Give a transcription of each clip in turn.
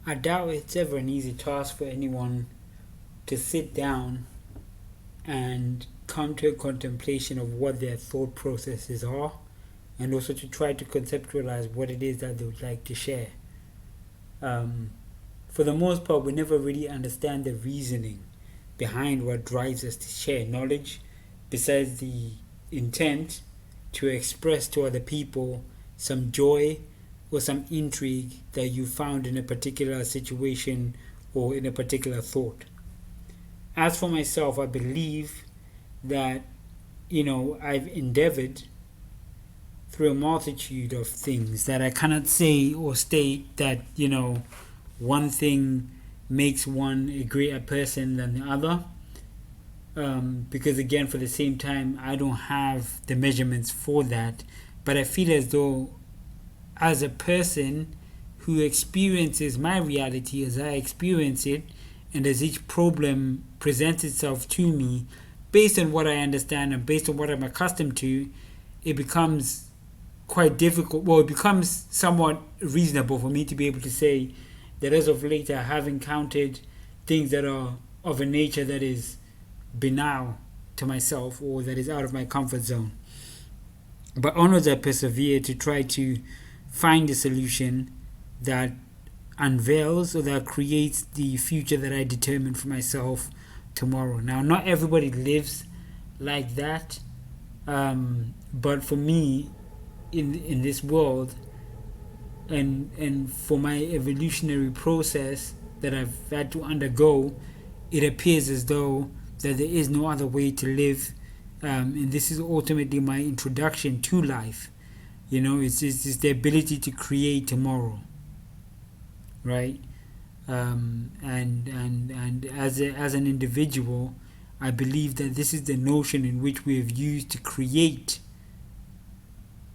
I doubt it's ever an easy task for anyone to sit down and come to a contemplation of what their thought processes are, and also to try to conceptualize what it is that they would like to share. Um, for the most part, we never really understand the reasoning behind what drives us to share knowledge, besides the intent to express to other people some joy or some intrigue that you found in a particular situation or in a particular thought. As for myself, I believe that, I've endeavored through a multitude of things that I cannot say or state that, one thing makes one a greater person than the other. Because again, for the same time, I don't have the measurements for that. But I feel as though, as a person who experiences my reality as I experience it, and as each problem presents itself to me, based on what I understand and based on what I'm accustomed to, it becomes quite difficult. Well, it becomes somewhat reasonable for me to be able to say that as of late I have encountered things that are of a nature that is banal to myself or that is out of my comfort zone. But onwards I persevere to try to find a solution that unveils or that creates the future that I determine for myself tomorrow. Now, not everybody lives like that, but for me, in this world, and for my evolutionary process that I've had to undergo, it appears as though that there is no other way to live, and this is ultimately my introduction to life. It's the ability to create tomorrow, right? And as an individual, I believe that this is the notion in which we have used to create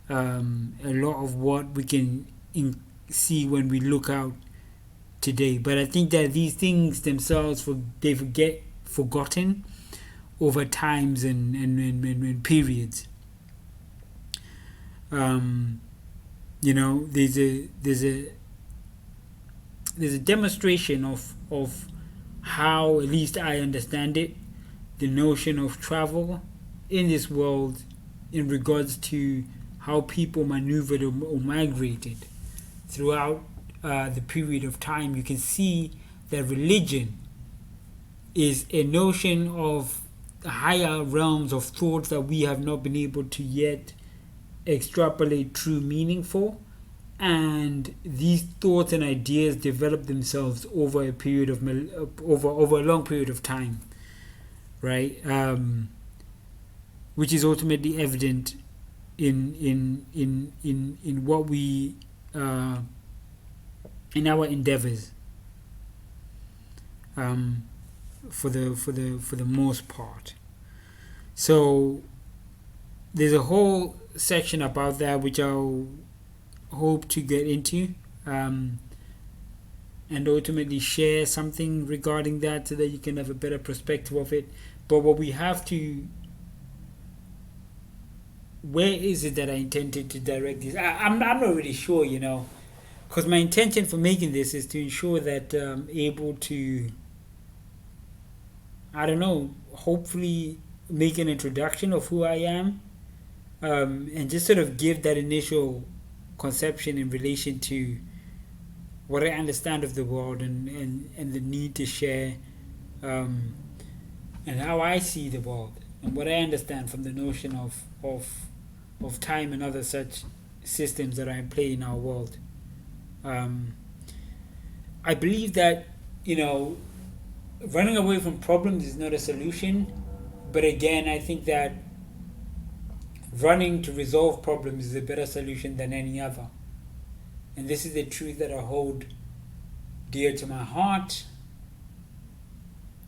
a lot of what we can see when we look out today. But I think that these things themselves, they get forgotten over times and periods. There's a demonstration of how, at least I understand it, the notion of travel in this world in regards to how people maneuvered or migrated throughout the period of time. You can see that religion is a notion of higher realms of thought that we have not been able to yet extrapolate true meaning for, and these thoughts and ideas develop themselves over a period of over a long period of time, right? Which is ultimately evident in what we in our endeavors, for the most part. So there's a whole section about that which I'll hope to get into, and ultimately share something regarding that so that you can have a better perspective of it. But what we have to, where is it that I intended to direct this? I'm not really sure, because my intention for making this is to ensure that I'm able to, I don't know, hopefully make an introduction of who I am, and just sort of give that initial conception in relation to what I understand of the world, and the need to share, and how I see the world and what I understand from the notion of time and other such systems that are in play in our world. I believe that, running away from problems is not a solution, but again, I think that running to resolve problems is a better solution than any other. And this is the truth that I hold dear to my heart.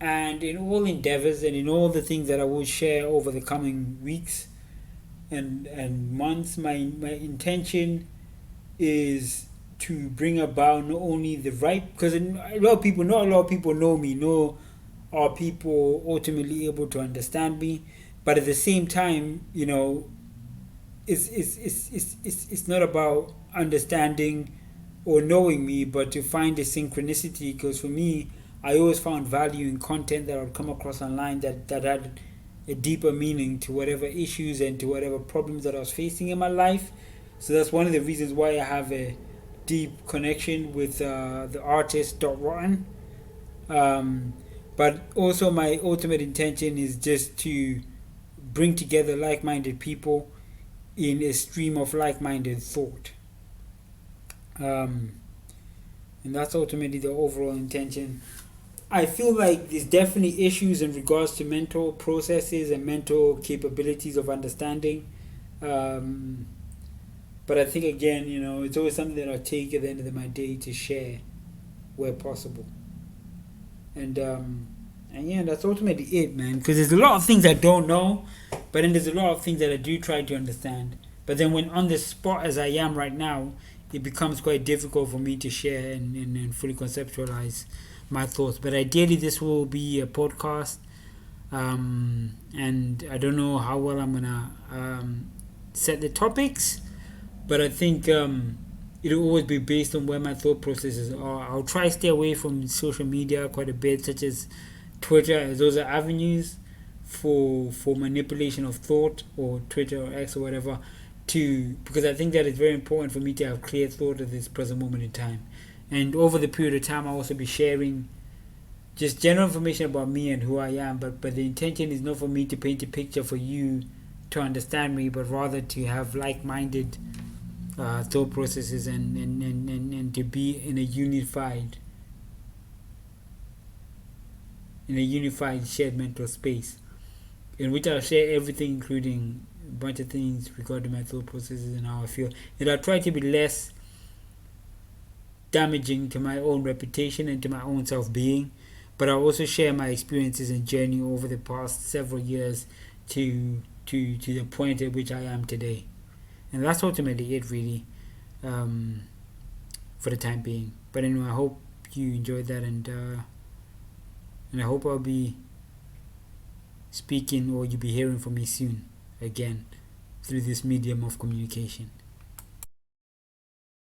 And in all endeavors and in all the things that I will share over the coming weeks and months, my intention is to bring about not only the right, because not a lot of people know me, nor are people ultimately able to understand me, but at the same time, it's not about understanding or knowing me, but to find the synchronicity. Because for me, I always found value in content that I would come across online that had a deeper meaning to whatever issues and to whatever problems that I was facing in my life. So that's one of the reasons why I have a deep connection with the artist Dot Rotten. Um, but also, my ultimate intention is just to bring together like minded people in a stream of like minded thought. Um, and that's ultimately the overall intention. I feel like there's definitely issues in regards to mental processes and mental capabilities of understanding. Um, but I think, again, it's always something that I take at the end of my day to share where possible. And yeah, that's ultimately it, man. Because there's a lot of things I don't know, but then there's a lot of things that I do try to understand. But then when on the spot as I am right now, it becomes quite difficult for me to share and fully conceptualize my thoughts. But ideally, this will be a podcast, and I don't know how well I'm gonna set the topics, but I think it'll always be based on where my thought processes are. I'll try to stay away from social media quite a bit, such as Twitter, as those are avenues for manipulation of thought, or Twitter or X or whatever, because I think that it's very important for me to have clear thought at this present moment in time. And over the period of time, I'll also be sharing just general information about me and who I am. But the intention is not for me to paint a picture for you to understand me, but rather to have like-minded thought processes and to be in a unified shared mental space in which I'll share everything, including a bunch of things regarding my thought processes and how I feel. And I'll try to be less damaging to my own reputation and to my own self-being, but I'll also share my experiences and journey over the past several years to the point at which I am today. And that's ultimately it, really, for the time being. But anyway, I hope you enjoyed that, and I hope I'll be speaking, or you'll be hearing from me soon again through this medium of communication.